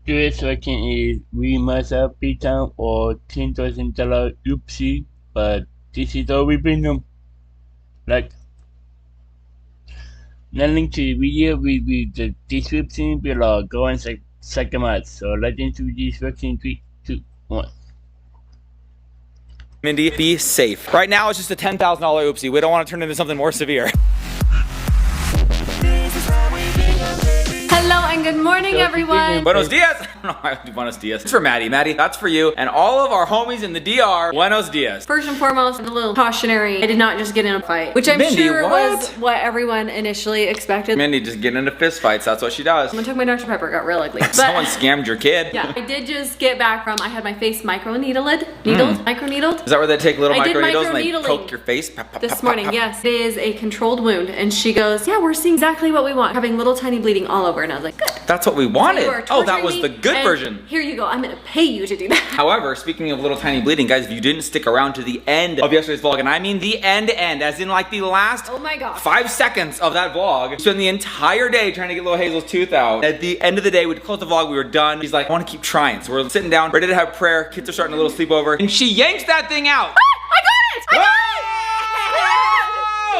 Today's question is we must have P-Town or $10,000 OOPSIE, but this is all we bring them. Like, now link to the video will be the description below. Go and check them out. So let's into this question 3, 2, 1. Mindy, be safe. Right now it's just a $10,000 oopsie. We don't want to turn it into something more severe. Hello and good morning, everyone. Buenos dias. I don't know why I do buenos dias. It's for Maddie. Maddie, that's for you. And all of our homies in the DR, buenos dias. First and foremost, a little cautionary. I did not just get in a fight, which I'm Mindy, sure what? was what everyone initially expected. Mindy just getting into fist fights. That's what she does. When I took my Dr. Pepper, it got real ugly. But someone scammed your kid. yeah, I did just get back from, I had my face micro-needled. Is that where they take little I did micro needles and they micro-needling poke your face? This morning, yes. It is a controlled wound. And she goes, yeah, we're seeing exactly what we want. Having little tiny bleeding all over. And I was like, good. That's what we wanted. You are Oh, that torturing was me, the good and version. Here you go. I'm gonna pay you to do that. However, speaking of little tiny bleeding, guys, if you didn't stick around to the end of yesterday's vlog, and I mean the end, as in like the last Oh my gosh. 5 seconds of that vlog, we spent the entire day trying to get little Hazel's tooth out. At the end of the day, we'd close the vlog, we were done. She's like, I want to keep trying. So we're sitting down, ready to have prayer. Kids are starting a little sleepover, and she yanks that thing out. I got it!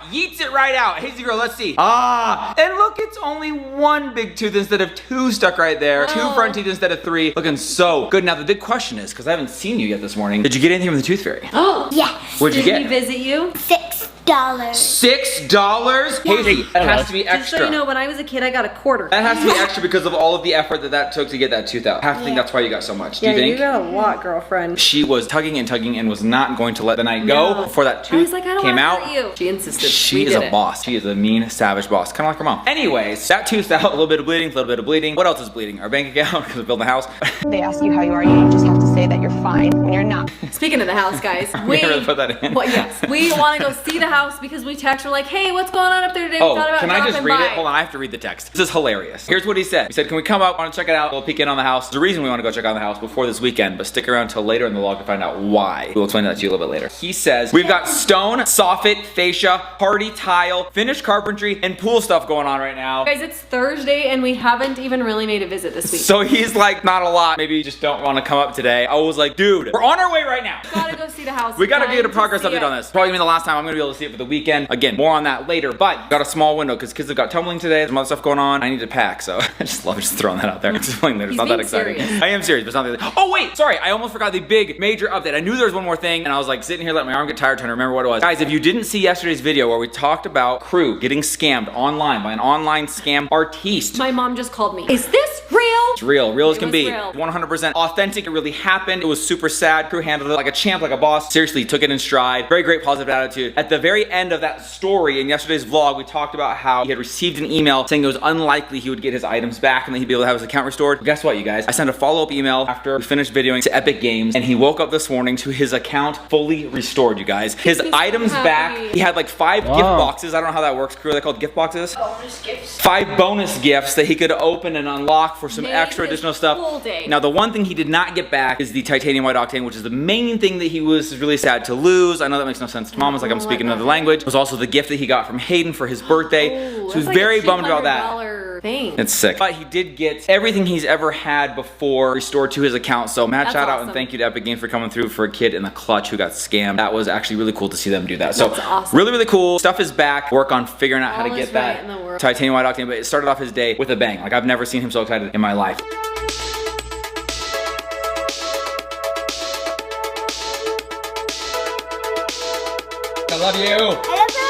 Yeets it right out. Hazy girl, let's see. Ah, and look, it's only one big tooth instead of 2 stuck right there. Oh. 2 front teeth instead of 3. Looking so good. Now the big question is, because I haven't seen you yet this morning, did you get anything from the tooth fairy? Oh, Yes. What'd you did get? he visit you? $6. $6? Hazy, that has to be Just extra. so you know, when I was a kid, I got a quarter. That has to be extra because of all of the effort that took to get that tooth out. I have to think that's why you got so much. Do Yeah, you think? you got a lot, girlfriend. She was tugging and was not going to let the night go No. before that I tooth was like, I don't came want out. to hurt you. She insisted. She We is did a it. boss. She is a mean, savage boss. Kind of like her mom. Anyways, that tooth out, a little bit of bleeding, a little bit of bleeding. What else is bleeding? Our bank account, because we're building a house. They ask you how you are, you just have to say that you're fine when you're not. Speaking of the house, guys, we really put that in. Well, yes, we want to go see the house because we text. We're like, hey, what's going on up there today? Oh, we thought about can I just dropping read by. it? Hold on, I have to read the text. This is hilarious. Here's what he said. He said, can we come up, want to check it out? We'll peek in on the house. There's a reason we want to go check out the house before this weekend, but stick around till later in the vlog to find out why. We'll explain that to you a little bit later. He says, we've got stone, soffit, fascia, party tile, finished carpentry, and pool stuff going on right now. Guys, it's Thursday and we haven't even really made a visit this week. So he's like, not a lot. Maybe you just don't want to come up today. I was like, dude, we're on our way right now. Gotta go see the house. We gotta get a Time to progress see update it. on this. Probably gonna be the last time I'm gonna be able to see it for the weekend. Again, more on that later, but got a small window because kids have got tumbling today. There's some other stuff going on. I need to pack, so I just love just throwing that out there. Explain later. It's He's not that being exciting. serious. I am serious, but it's not that. Oh wait, sorry. I almost forgot the big major update. I knew there was one more thing, and I was like sitting here letting my arm get tired trying to remember what it was. Guys, if you didn't see yesterday's video where we talked about Crew getting scammed online by an online scam artiste. My mom just called me. Is this real? It's real as It can was be. real. 100% authentic. It really happened. It was super sad. Crew handled it like a champ, like a boss. Seriously, took it in stride. Very great positive attitude. At the very end of that story in yesterday's vlog, we talked about how he had received an email saying it was unlikely he would get his items back and that he'd be able to have his account restored. But guess what, you guys? I sent a follow-up email after we finished videoing to Epic Games, and he woke up this morning to his account fully restored, you guys. His He's so items happy. back. He had like 5 gift boxes. I don't know how that works. Crew, are they called gift boxes? Bonus gifts. 5 bonus gifts that he could open and unlock for some Made extra his additional stuff. full day. Now, the one thing he did not get back is the titanium white octane, which is the main thing that he was really sad to lose. I know that makes no sense to mom. It's like I'm speaking another language. It was also the gift that he got from Hayden for his birthday. Oh, So he was that's like very a bummed about that. $200 thing. It's sick. But he did get everything he's ever had before restored to his account. So mad That's shout out awesome. and thank you to Epic Games for coming through for a kid in the clutch who got scammed. That was actually really cool to see them do that. So That's awesome. really cool. Stuff is back. Work on figuring out how to All get is right that in the world. titanium white octane. But it started off his day with a bang. Like I've never seen him so excited in my life. I love you. I love you.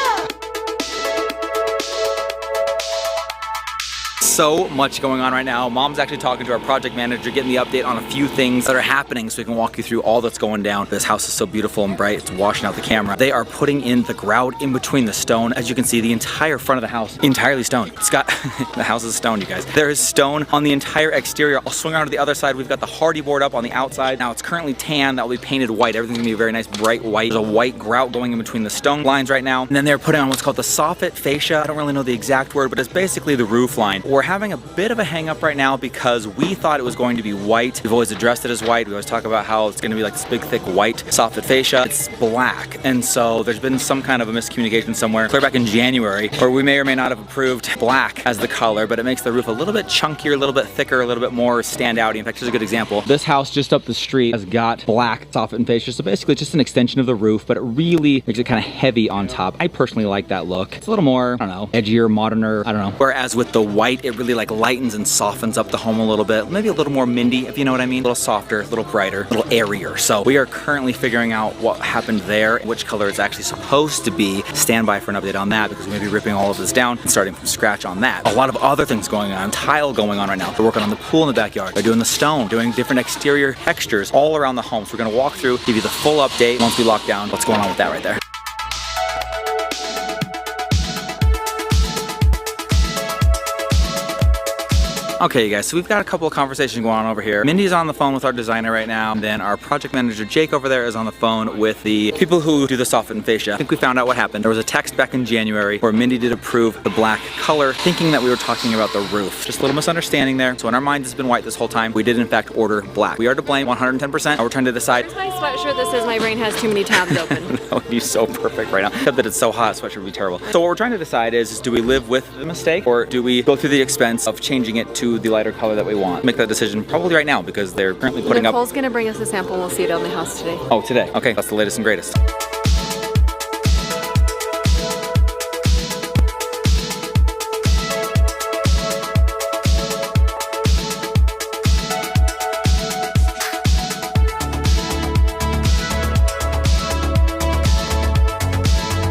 So much going on right now. Mom's actually talking to our project manager, getting the update on a few things that are happening so we can walk you through all that's going down. This house is so beautiful and bright, it's washing out the camera. They are putting in the grout in between the stone. As you can see, the entire front of the house, entirely stone. It's got, the house is stone, you guys. There is stone on the entire exterior. I'll swing around to the other side. We've got the hardy board up on the outside. Now it's currently tan, that will be painted white. Everything's gonna be a very nice bright white. There's a white grout going in between the stone lines right now. And then they're putting on what's called the soffit fascia. I don't really know the exact word, but it's basically the roof line. We're having a bit of a hang up right now because we thought it was going to be white. We've always addressed it as white. We always talk about how it's going to be like this big, thick white soffit fascia. It's black. And so there's been some kind of a miscommunication somewhere clear back in January where we may or may not have approved black as the color, but it makes the roof a little bit chunkier, a little bit thicker, a little bit more standout. In fact, here's a good example. This house just up the street has got black soffit and fascia. So basically just an extension of the roof, but it really makes it kind of heavy on top. I personally like that look. It's a little more, I don't know, edgier, moderner, I don't know. Whereas with the white, it really like lightens and softens up the home a little bit. Maybe a little more Mindy, if you know what I mean. A little softer, a little brighter, a little airier. So we are currently figuring out what happened there, which color it's actually supposed to be. Stand by for an update on that because we may be ripping all of this down and starting from scratch on that. A lot of other things going on, tile going on right now. We're working on the pool in the backyard. We're doing the stone, doing different exterior textures all around the home. So we're gonna walk through, give you the full update once we lock down what's going on with that right there. Okay, you guys, so we've got a couple of conversations going on over here. Mindy's on the phone with our designer right now, and then our project manager, Jake, over there is on the phone with the people who do the soffit and fascia. I think we found out what happened. There was a text back in January where Mindy did approve the black color, thinking that we were talking about the roof. Just a little misunderstanding there. So in our minds, it's been white this whole time. We did, in fact, order black. We are to blame 110%. We're trying to decide. Where's my sweatshirt that says my brain has too many tabs open? That would be so perfect right now. Except that it's so hot, sweatshirt would be terrible. So what we're trying to decide is do we live with the mistake or do we go through the expense of changing it to the lighter color that we want? Make that decision probably right now because they're currently putting up. Nicole's gonna bring us a sample and we'll see it on the house today. Oh, today. Okay, that's the latest and greatest.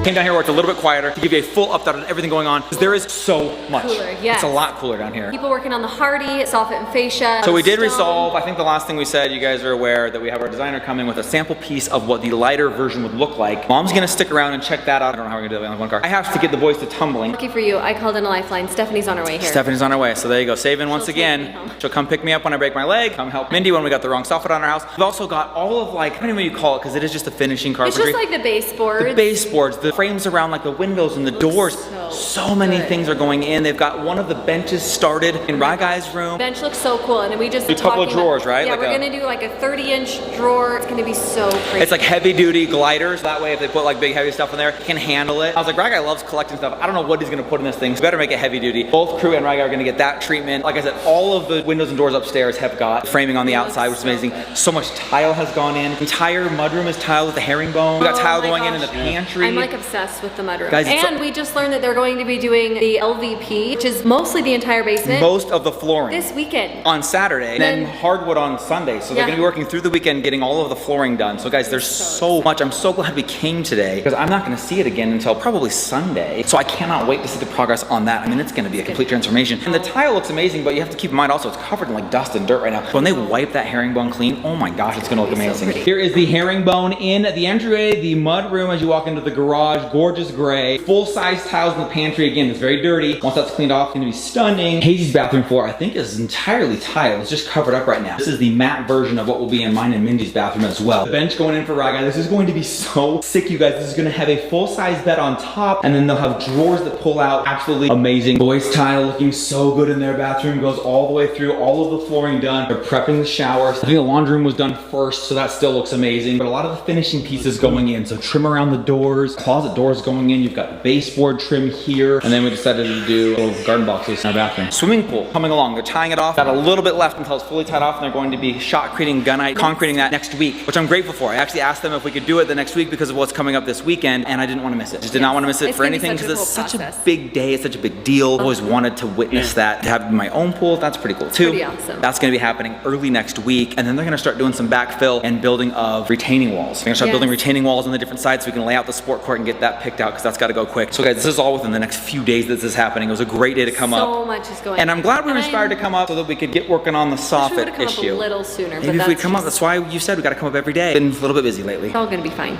Came down here where it's a little bit quieter to give you a full update on everything going on because there is so much. Cooler, yes. It's a lot cooler down here. People working on the hardy, soffit and fascia. So we did stone. resolve, I think the last thing we said, you guys are aware that we have our designer coming with a sample piece of what the lighter version would look like. Mom's gonna stick around and check that out. I don't know how we're gonna do that on one car. I have to get the boys to tumbling. Lucky for you, I called in a lifeline. Stephanie's on her way here. Stephanie's on her way, so there you go. Saving once She'll take me again. home. She'll come pick me up when I break my leg, come help Mindy when we got the wrong soffit on our house. We've also got all of like, I don't know what you call it because it is just the finishing It's carpentry. just like the baseboards. The baseboards, the frames around like the windows and the doors. So many good. things are going in. They've got one of the benches started in Rye Guy's room. Bench looks so cool, and then we just A couple of drawers, right? Yeah, Like we're a- gonna do like a 30-inch drawer. It's gonna be so crazy. It's like heavy duty gliders. That way if they put like big heavy stuff in there, it can handle it. I was like, Rye Guy loves collecting stuff. I don't know what he's gonna put in this thing. So better make it heavy duty. Both crew and Rye Guy are gonna get that treatment. Like I said, all of the windows and doors upstairs have got framing on the outside, which is amazing. So much tile has gone in. The entire mudroom is tiled with the herringbone. We got tile my going in the gosh. pantry. I'm like obsessed with the mudroom. Guys, it's and we just learned that they're going to be doing the LVP, which is mostly the entire basement, most of the flooring. this weekend. On Saturday, and then Then- hardwood on Sunday. So they're Yeah. gonna be working through the weekend getting all of the flooring done. So guys, there's so much. I'm so glad we came today because I'm not gonna see it again until probably Sunday. So I cannot wait to see the progress on that. I mean, it's gonna be a complete transformation. And the tile looks amazing, but you have to keep in mind also it's covered in like dust and dirt right now. So when they wipe that herringbone clean, oh my gosh, it's gonna look amazing. pretty. Here is the herringbone in the entryway, the mud room as you walk into the garage, gorgeous gray. Full-size tiles in the pantry, again, it's very dirty. Once that's cleaned off, it's gonna be stunning. Hazy's bathroom floor, I think, is entirely tile. It's just covered up right now. This is the matte version of what will be in mine and Mindy's bathroom as well. The bench going in for Rye Guy. This is going to be so sick, you guys. This is gonna have a full-size bed on top, and then they'll have drawers that pull out. Absolutely amazing. Boys' tile looking so good in their bathroom. Goes all the way through, all of the flooring done. They're prepping the showers. I think the laundry room was done first, so that still looks amazing. But a lot of the finishing pieces going in. So trim around the doors, closet doors going in. You've got baseboard trim here, and then we decided to do little garden boxes in our bathroom. Swimming pool coming along. They're tying it off. Got a little bit left until it's fully tied off, and they're going to be shotcreting, gunite, concreting that next week, which I'm grateful for. I actually asked them if we could do it the next week because of what's coming up this weekend, and I didn't want to miss it. Just did not want to miss it It's for gonna be anything such a because it's cool such a process. big day. It's such a big deal. I've always wanted to witness that. To have my own pool, that's pretty cool too. Pretty awesome. That's going to be happening early next week, and then they're going to start doing some backfill and building of retaining walls. They're going to start building retaining walls on the different sides so we can lay out the sport court and get that picked out because that's got to go quick. So guys, this is all within the next few days that this is happening. It was a great day to come up. So much is going And I'm glad we were And inspired to come up so that we could get working on the Wish we soffit would've come issue. up a little sooner, but Maybe if we'd that's come up, just- that's why you said we got to come up every day. Been a little bit busy lately. It's all gonna be fine.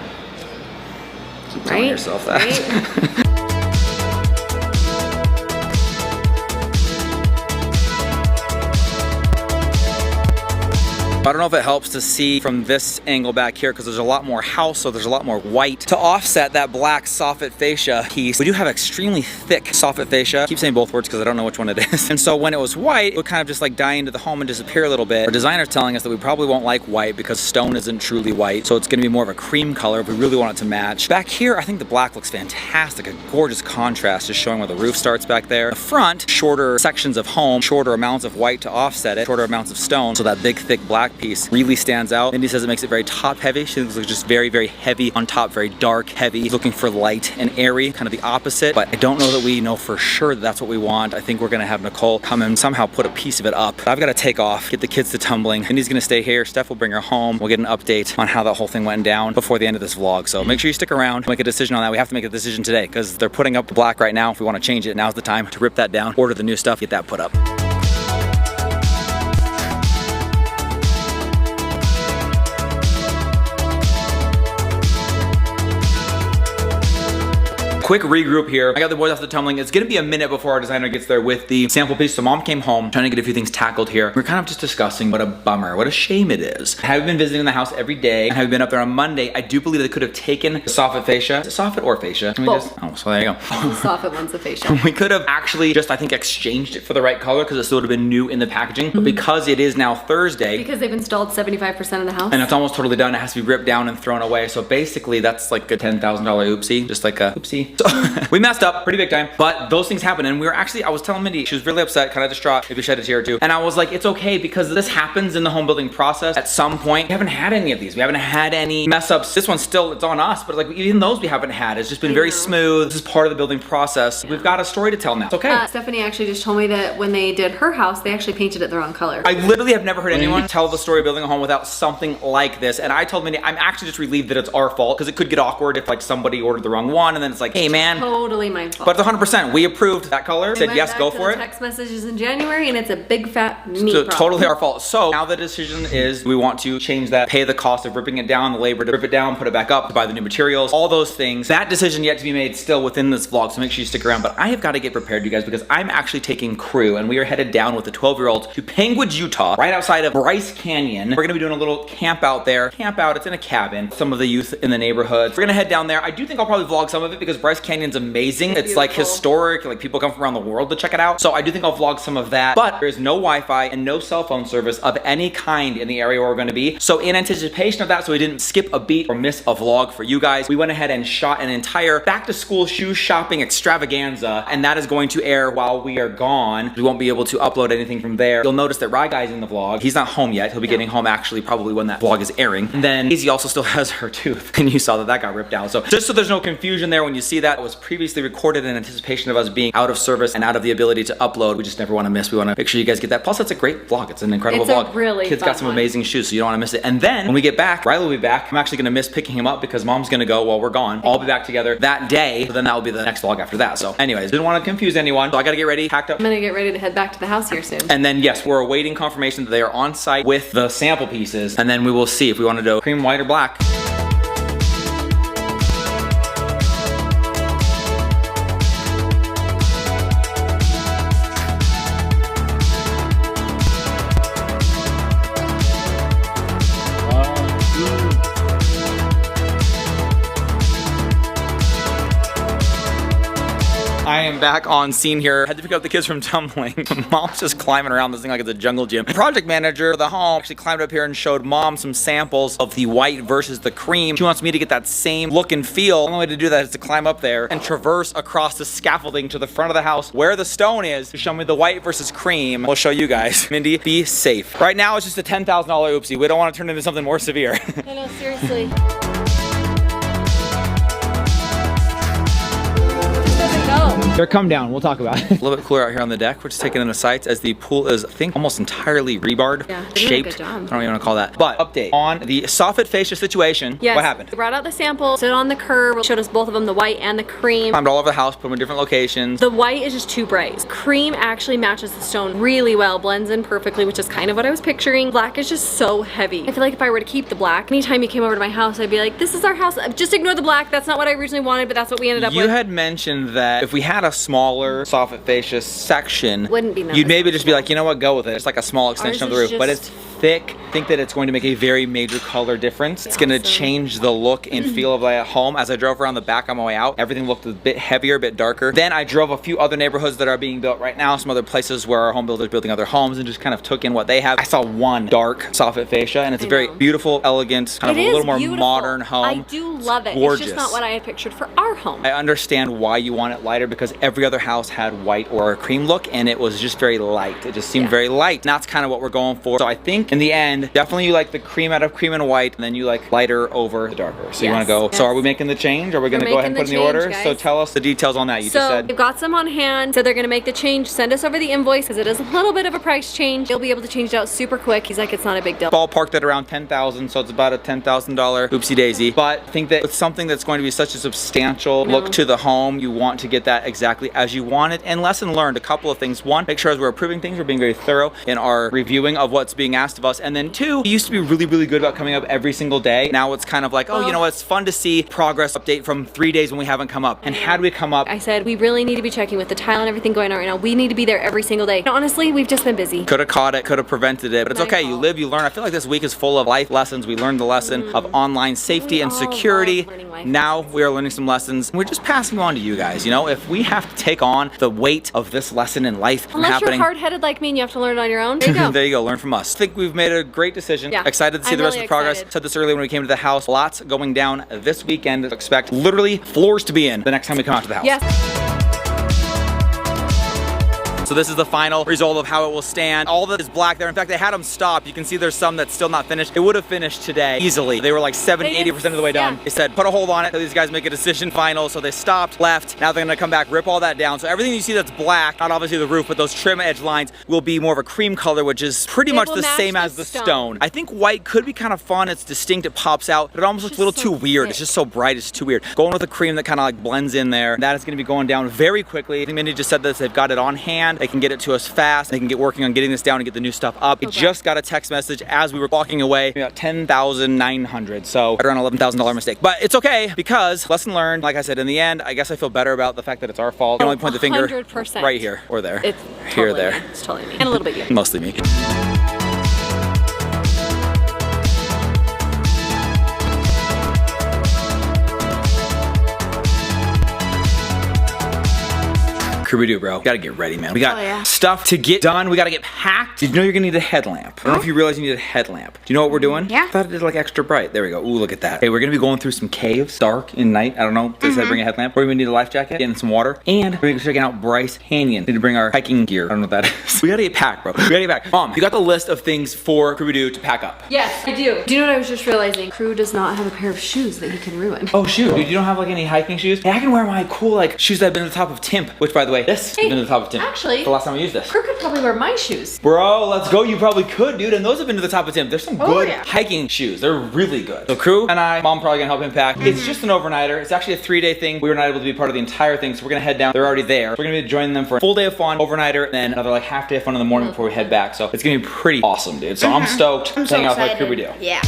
Keep telling Right? yourself that. Right? I don't know if it helps to see from this angle back here because there's a lot more house, so there's a lot more white to offset that black soffit fascia piece. We do have extremely thick soffit fascia. I keep saying both words because I don't know which one it is. And so when it was white, it would kind of just like die into the home and disappear a little bit. Our designer's telling us that we probably won't like white because stone isn't truly white, so it's going to be more of a cream color if we really want it to match. Back here, I think the black looks fantastic. A gorgeous contrast, just showing where the roof starts back there. The front, shorter sections of home, shorter amounts of white to offset it, shorter amounts of stone, so that big thick black piece really stands out. Mindy says it makes it very top heavy. She thinks it looks just very, very heavy on top, very dark, heavy, looking for light and airy, kind of the opposite. But I don't know that we know for sure that that's what we want. I think we're gonna have Nicole come and somehow put a piece of it up. I've gotta take off, get the kids to tumbling. Mindy's gonna stay here. Steph will bring her home. We'll get an update on how that whole thing went down before the end of this vlog. So make sure you stick around, make a decision on that. We have to make a decision today because they're putting up the black right now. If we want to change it, now's the time to rip that down, order the new stuff, get that put up. Quick regroup here. I got the boys off the tumbling. It's gonna be a minute before our designer gets there with the sample piece. So mom came home trying to get a few things tackled here. We're kind of just discussing what a bummer, what a shame it is. Have been visiting the house every day. Have been up there on Monday. I do believe they could have taken the soffit fascia. Is it soffit or fascia? Can we Both. just, oh, so there you go. Soffit one's the fascia. We could have actually just, I think, exchanged it for the right color because it still would have been new in the packaging. But because it is now Thursday, Because they've installed 75% of the house. and it's almost totally done, it has to be ripped down and thrown away. So basically that's like a $10,000 oopsie, just like a oopsie. So we messed up pretty big time, but those things happen. And we were actually, I was telling Mindy, she was really upset, kind of distraught, maybe shed a tear or two. And I was like, it's okay because this happens in the home building process. At some point, we haven't had any of these. We haven't had any mess ups. This one's still, it's on us, but like even those we haven't had. It's just been very smooth. This is part of the building process. We've got a story to tell now. It's okay. Stephanie actually just told me that when they did her house, they actually painted it the wrong color. I literally have never heard anyone tell the story of building a home without something like this. And I told Mindy, I'm actually just relieved that it's our fault because it could get awkward if like somebody ordered the wrong one and then it's like, hey man. Totally my fault. But it's 100%. We approved that color, said yes, go for it. Text messages in January and it's a big fat me So problem. totally our fault. So now the decision is we want to change that, pay the cost of ripping it down, the labor to rip it down, put it back up, to buy the new materials, all those things. That decision yet to be made still within this vlog, so make sure you stick around. But I have got to get prepared, you guys, because I'm actually taking crew and we are headed down with the 12-year-olds to Penguins, Utah, right outside of Bryce Canyon. We're gonna be doing a little camp out there. Camp out, it's in a cabin. Some of the youth in the neighborhood. We're gonna head down there. I do think I'll probably vlog some of it because Bryce Canyon's amazing. It's like historic, like people come from around the world to check it out. So I do think I'll vlog some of that, but there is no Wi-Fi and no cell phone service of any kind in the area where we're gonna be. So in anticipation of that, so we didn't skip a beat or miss a vlog for you guys, we went ahead and shot an entire back to school shoe shopping extravaganza, and that is going to air while we are gone. We won't be able to upload anything from there. You'll notice that Rye Guy's in the vlog. He's not home yet. He'll be getting home actually probably when that vlog is airing. And then Izzy also still has her tooth, and you saw that got ripped out. So just so there's no confusion there when you see that, it was previously recorded in anticipation of us being out of service and out of the ability to upload. We just never want to miss. We want to make sure you guys get that. Plus, it's a great vlog. It's an incredible vlog. Really Kids got some amazing shoes, so you don't want to miss it. And then when we get back, Riley will be back. I'm actually going to miss picking him up because mom's going to go while we're gone. I'll be back together that day. So then that will be the next vlog after that. So anyways, didn't want to confuse anyone. So I got to get ready, packed up. I'm gonna get ready to head back to the house here soon. And then yes, we're awaiting confirmation that they are on site with the sample pieces. And then we will see if we want to do cream, white, or black. I am back on scene here. Had to pick up the kids from tumbling. Mom's just climbing around this thing like it's a jungle gym. Project manager of the home actually climbed up here and showed mom some samples of the white versus the cream. She wants me to get that same look and feel. The only way to do that is to climb up there and traverse across the scaffolding to the front of the house where the stone is to show me the white versus cream. We'll show you guys. Mindy, be safe. Right now it's just a $10,000 oopsie. We don't want to turn it into something more severe. I know, seriously. They're come down, we'll talk about it. A little bit cooler out here on the deck. We're just taking in the sights as the pool is, I think, almost entirely rebarred, shaped. I don't know what you want to call that. But update on the soffit fascia situation. Yes. What happened? We brought out the sample, stood on the curb, showed us both of them, the white and the cream. Climbed all over the house, put them in different locations. The white is just too bright. Cream actually matches the stone really well, blends in perfectly, which is kind of what I was picturing. Black is just so heavy. I feel like if I were to keep the black, anytime you came over to my house, I'd be like, this is our house. Just ignore the black. That's not what I originally wanted, but that's what we ended up with. You had mentioned that if we had a smaller soffit fascia section, Wouldn't be you'd maybe just be like, you know what, go with it. It's like a small extension of the roof, but it's thick. I think that it's going to make a very major color difference. It's going to change the look and feel of my home. As I drove around the back on my way out, everything looked a bit heavier, a bit darker. Then I drove a few other neighborhoods that are being built right now, some other places where our home builders building other homes, and just kind of took in what they have. I saw one dark soffit fascia, and it's a very beautiful, elegant, kind of a little more modern home. I do love it. Gorgeous. It's just not what I had pictured for our home. I understand why you want it lighter, because every other house had white or a cream look, and it was just very light. It just seemed very light, and that's kind of what we're going for. So I think in the end, definitely you like the cream out of cream and white, and then you like lighter over the darker. So you want to go, so are we making the change? Are we going to go ahead and put in the order? Guys. So tell us the details on that. You just said. We've got some on hand, so they're going to make the change. Send us over the invoice, because it is a little bit of a price change. You'll be able to change it out super quick. He's like, it's not a big deal. Ballparked at around $10,000, so it's about a $10,000 oopsie daisy. But I think that with something that's going to be such a substantial look to the home, you want to get that exactly as you want it. And lesson learned, a couple of things. One, make sure as we're approving things, we're being very thorough in our reviewing of what's being asked of us. And then two, we used to be really good about coming up every single day. Now it's kind of like, oh, you know what, it's fun to see progress update from 3 days when we haven't come up. And had we come up, I said, we really need to be checking with the tile and everything going on right now. We need to be there every single day. And honestly, we've just been busy. Could have caught it, could have prevented it, but it's okay. You live, you learn. I feel like this week is full of life lessons. We learned the lesson of online safety and security. Now we are learning some lessons. We're just passing on to you guys. You know, if we have to take on the weight of this lesson in life from Unless you're hard-headed like me and you have to learn it on your own, there you go. There you go, learn from us. I think we've made a great decision. Yeah. Excited to see the rest of the progress. Said this earlier when we came to the house. Lots going down this weekend. Expect literally floors to be in the next time we come out to the house. Yes. So this is the final result of how it will stand. All that is black there. In fact, they had them stop. You can see there's some that's still not finished. It would have finished today easily. They were like 70-80% of the way done. They said, put a hold on it so these guys make a decision final. So they stopped, left. Now they're gonna come back, rip all that down. So everything you see that's black, not obviously the roof, but those trim edge lines will be more of a cream color, which is pretty much the same as the stone. I think white could be kind of fun. It's distinct, it pops out, but it almost looks a little too weird. It's just so bright, it's too weird. Going with a cream that kind of like blends in there. That is gonna be going down very quickly. I think Mindy just said this, they've got it on hand. They can get it to us fast. They can get working on getting this down and get the new stuff up. We just got a text message as we were walking away, about 10,900. So right around $11,000 mistake, but it's okay because lesson learned. Like I said, in the end, I guess I feel better about the fact that it's our fault. You can only point the finger 100%. right here or there. It's here totally or there. Me. It's totally me. And a little bit you. Mostly me. Scooby-Doo, bro. We gotta get ready, man. We got stuff to get done. We gotta get packed. Did you know you're gonna need a headlamp? I don't know if you realize you need a headlamp. Do you know what we're doing? Yeah. I thought it did like extra bright. There we go. Ooh, look at that. Hey, we're gonna be going through some caves, dark in night. I don't know. Does that bring a headlamp? We're gonna need a life jacket, getting some water, and we're gonna be checking out Bryce Canyon. Need to bring our hiking gear. I don't know what that is. We gotta get packed, bro. We gotta get packed. Mom, you got the list of things for Scooby-Doo to pack up? Yes, I do. Do you know what I was just realizing? Crew does not have a pair of shoes that he can ruin. Oh shoot, dude, you don't have like any hiking shoes? Hey, I can wear my cool like shoes that have been to the top of Timp, which by the way, this has been to the top of Timp. Actually, the last time I used this. Crew could probably wear my shoes. Bro, let's go. You probably could, dude. And those have been to the top of Timp. There's some good hiking shoes. They're really good. So Crew and I, Mom probably gonna help him pack. It's just an overnighter. It's actually a 3-day thing. We were not able to be part of the entire thing, so we're gonna head down. They're already there. We're gonna be joining them for a full day of fun, overnighter, and then another like half day of fun in the morning before we head back. So it's gonna be pretty awesome, dude. So I'm stoked. I'm so hanging out excited. like Scooby-Doo. Yeah.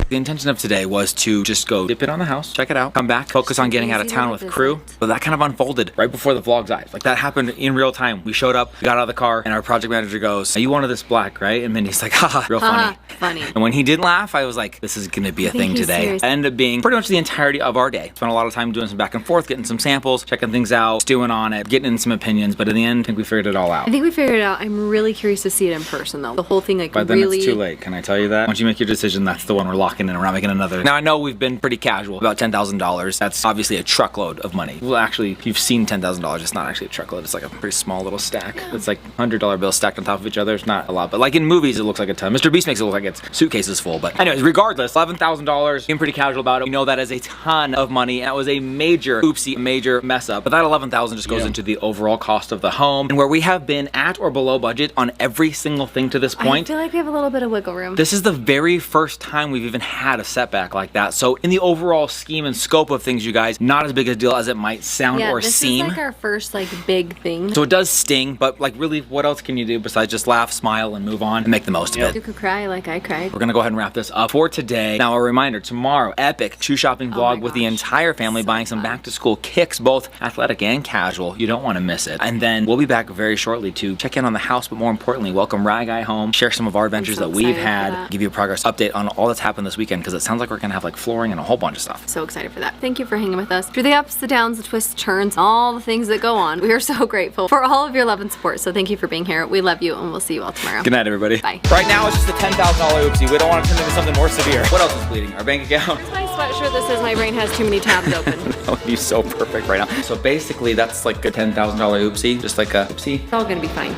The intention of today was to just go dip it on the house, check it out, come back, focus on getting out of town with Crew. But that kind of unfolded right before the vlog's eyes. Like that happened in real time. We showed up, we got out of the car, and our project manager goes, "You wanted this black, right?" And Mindy's like, haha, real funny. Funny. And when he didn't laugh, I was like, this is gonna be a thing today. It ended up being pretty much the entirety of our day. Spent a lot of time doing some back and forth, getting some samples, checking things out, stewing on it, getting in some opinions, but in the end, I think we figured it all out. I think we figured it out. I'm really curious to see it in person though. The whole thing like By then really... it's too late, can I tell you that? Once you make your decision, that's the one we're locking in and we're not making another. Now I know we've been pretty casual about $10,000. That's obviously a truckload of money. Well, actually, if you've seen $10,000, it's not actually a truckload. It's like a pretty small little stack. It's like $100 bills stacked on top of each other. It's not a lot, but like in movies, it looks like a ton. Mr. Beast makes it look like it's suitcases full. But anyways, regardless, $11,000. Being pretty casual about it. We know that is a ton of money. And that was a major oopsie, major mess up. But that $11,000 just goes into the overall cost of the home, and where we have been at or below budget on every single thing to this point. I feel like we have a little bit of wiggle room. This is the very first time we've even had a setback like that. So in the overall scheme and scope of things, you guys, not as big a deal as it might sound or seem. This is like our first like big thing. So it does sting, but like really, what else can you do besides just laugh, smile, and move on and make the most of it? You could cry like I cried. We're gonna go ahead and wrap this up for today. Now a reminder, tomorrow, epic shoe shopping vlog with the entire family, buying some back to school kicks, both athletic and casual. You don't wanna miss it. And then we'll be back very shortly to check in on the house, but more importantly, welcome Rag Guy home, share some of our adventures that we've had, give you a progress update on all that's happened this weekend, because it sounds like we're gonna have like flooring and a whole bunch of stuff. So excited for that. Thank you for hanging with us through the ups, the downs, the twists, turns, all the things that go on. We are so grateful for all of your love and support. So thank you for being here. We love you, and we'll see you all tomorrow. Good night, everybody. Bye. Right now, it's just a $10,000 oopsie. We don't want to turn into something more severe. What else is bleeding? Our bank account? It's my sweatshirt that says my brain has too many tabs open. That would be so perfect right now. So basically, that's like a $10,000 oopsie, just like a oopsie. It's all gonna be fine.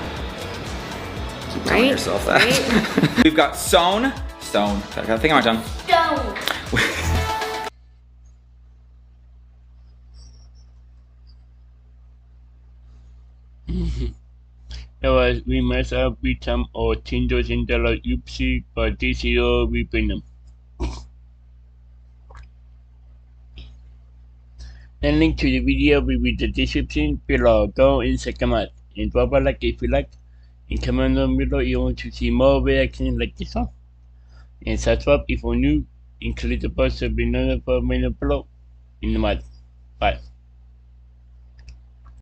Keep telling yourself that. Right? We've got stone. I got a thing on my tongue. Stone. That was, we must have become our $10,000 oopsie, but this year we bring them. The link to the video will be in the description below. Go and check them out. And drop a like if you like. And comment down below if you want to see more reactions like this one. And subscribe if you're new. And click the bell to be notified below. In the mud. Bye.